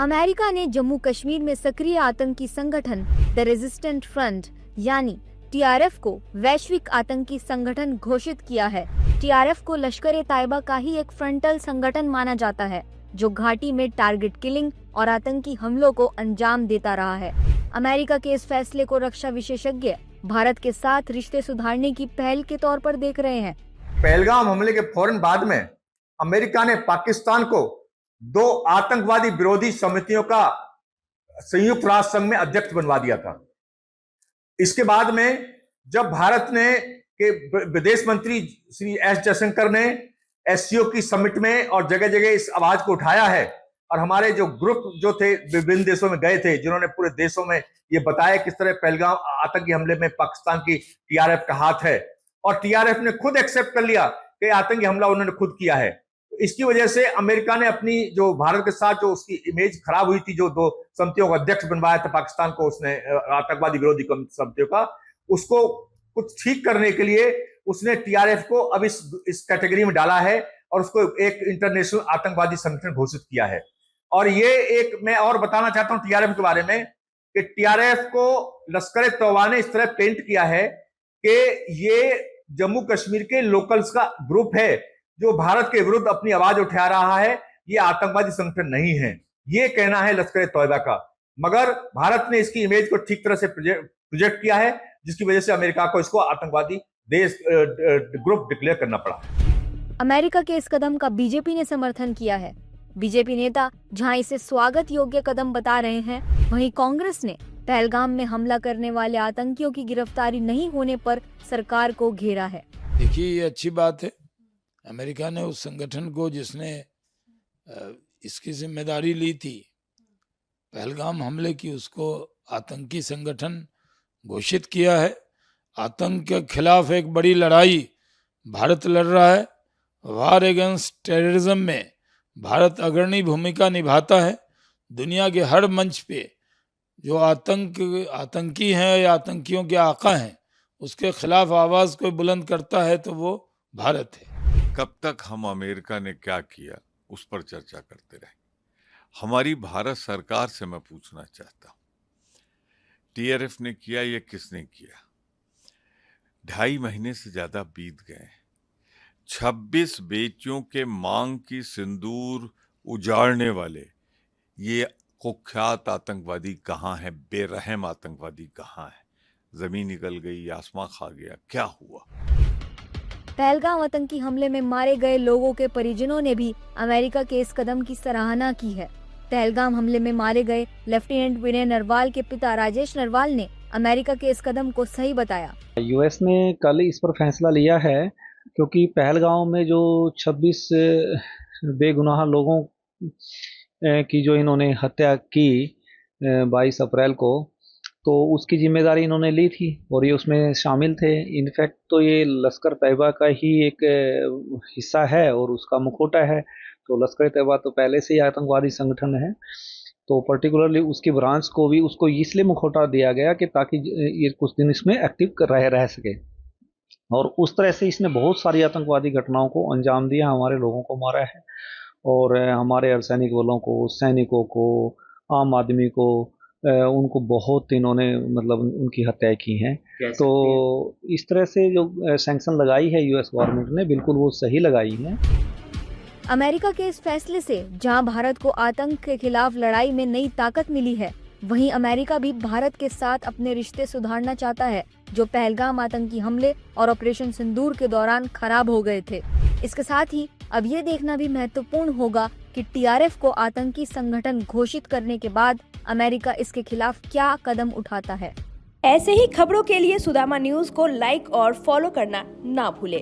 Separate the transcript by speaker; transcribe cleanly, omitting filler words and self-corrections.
Speaker 1: America ने जम्मू कश्मीर में सक्रिय आतंकी संगठन द रेजिस्टेंट फ्रंट यानी टीआरएफ को वैश्विक आतंकी संगठन घोषित किया है। टीआरएफ को लश्कर-ए-तैयबा का ही एक फ्रंटल संगठन माना जाता है जो घाटी में टारगेट किलिंग और आतंकी हमलों को अंजाम देता रहा है। अमेरिका के इस फैसले को रक्षा विशेषज्ञ भारत के साथ रिश्ते सुधारने की पहल के तौर पर देख रहे हैं।
Speaker 2: पहलगाम हमले के फौरन बाद में अमेरिका ने पाकिस्तान को 2 आतंकवादी विरोधी समितियों का संयुक्त राष्ट्र संघ में अध्यक्ष बनवा दिया था। इसके बाद में जब भारत ने के विदेश मंत्री श्री एस जयशंकर ने एससीओ की समिट में और जगह जगह इस आवाज को उठाया है, और हमारे जो ग्रुप जो थे विभिन्न देशों में गए थे जिन्होंने पूरे देशों में ये बताया किस तरह पहलगाम आतंकी हमले में पाकिस्तान की टीआरएफ का हाथ है, और टीआरएफ ने खुद एक्सेप्ट कर लिया कि आतंकी हमला उन्होंने खुद किया है। इसकी वजह से अमेरिका ने अपनी जो भारत के साथ जो उसकी इमेज खराब हुई थी, जो 2 समितियों का अध्यक्ष बनवाया था पाकिस्तान को उसने आतंकवादी विरोधी समितियों का, उसको कुछ ठीक करने के लिए उसने टीआरएफ को अब इस कैटेगरी में डाला है और उसको एक इंटरनेशनल आतंकवादी संगठन घोषित किया है। और ये एक मैं और बताना चाहता हूं टीआरएफ के बारे में कि टीआरएफ को लश्कर-ए-तैयबा ने इस तरह पेंट किया है कि ये जम्मू कश्मीर के लोकल्स का ग्रुप है जो भारत के विरुद्ध अपनी आवाज उठा रहा है, ये आतंकवादी संगठन नहीं है, ये कहना है लश्कर-ए-तैयबा का। मगर भारत ने इसकी इमेज को ठीक तरह से प्रोजेक्ट किया है, जिसकी वजह से अमेरिका को इसको आतंकवादी देश ग्रुप डिक्लेयर करना पड़ा।
Speaker 1: अमेरिका के इस कदम का बीजेपी ने समर्थन किया है। बीजेपी नेता जहां इसे स्वागत योग्य कदम बता रहे हैं, वहीं कांग्रेस ने पहलगाम में हमला करने वाले आतंकियों की गिरफ्तारी नहीं होने पर सरकार को घेरा है।
Speaker 3: देखिए, ये अच्छी बात है। अमेरिका ने उस संगठन को जिसने इसकी जिम्मेदारी ली थी पहलगाम हमले की, उसको आतंकी संगठन घोषित किया है। आतंक के खिलाफ एक बड़ी लड़ाई भारत लड़ रहा है। वार अगेंस्ट टेररिज्म में भारत अग्रणी भूमिका निभाता है। दुनिया के हर मंच पे जो आतंकी हैं या आतंकियों के आका हैं, उसके खिलाफ आवाज कोई बुलंद करता है तो वो भारत है।
Speaker 4: कब तक हम अमेरिका ने क्या किया उस पर चर्चा करते रहे। हमारी भारत सरकार से मैं पूछना चाहता हूं, टीआरएफ ने किया, ये किसने किया? 2.5 महीने से ज्यादा बीत गए। 26 बेटियों के मांग की सिंदूर उजाड़ने वाले ये कुख्यात आतंकवादी कहाँ है? बेरहम आतंकवादी कहाँ है? जमीन निकल गई, आसमां खा गया, क्या हुआ?
Speaker 1: पहलगाम आतंकी हमले में मारे गए लोगों के परिजनों ने भी अमेरिका के इस कदम की सराहना की है। पहलगाम हमले में मारे गए लेफ्टिनेंट विनय नरवाल के पिता राजेश नरवाल ने अमेरिका के इस कदम को सही बताया।
Speaker 5: यूएस ने कल इस पर फैसला लिया है क्योंकि पहलगाम में जो 26 बेगुनाह लोगों की जो इन्होंने हत्या की 22 अप्रैल को, तो उसकी जिम्मेदारी इन्होंने ली थी और ये उसमें शामिल थे। इनफैक्ट तो ये लश्कर-ए-तैयबा का ही एक हिस्सा है और उसका मुखौटा है। तो लश्कर-ए-तैयबा तो पहले से ही आतंकवादी संगठन है, तो पर्टिकुलरली उसकी ब्रांच को भी उसको इसलिए मुखौटा दिया गया कि ताकि ये कुछ दिन इसमें एक्टिव रह सके। और उस तरह से इसने बहुत सारी आतंकवादी घटनाओं को अंजाम दिया, हमारे लोगों को मारा है और हमारे अर्धसैनिक बलों को, सैनिकों को, आम आदमी को, उनको बहुत इन्होंने मतलब उनकी हत्याएं की हैं। तो इस तरह से जो सैंक्शन लगाई है यूएस गवर्नमेंट ने, बिल्कुल वो सही लगाई है।
Speaker 1: अमेरिका के इस फैसले से जहां भारत को आतंक के खिलाफ लड़ाई में नई ताकत मिली है, वहीं अमेरिका भी भारत के साथ अपने रिश्ते सुधारना चाहता है जो पहलगाम आतंकी हमले और ऑपरेशन सिंदूर के दौरान खराब हो गए थे। इसके साथ ही अब ये देखना भी महत्वपूर्ण होगा कि टीआरएफ को आतंकी संगठन घोषित करने के बाद अमेरिका इसके खिलाफ क्या कदम उठाता है।
Speaker 6: ऐसे ही खबरों के लिए सुदामा न्यूज को लाइक और फॉलो करना ना भूलें।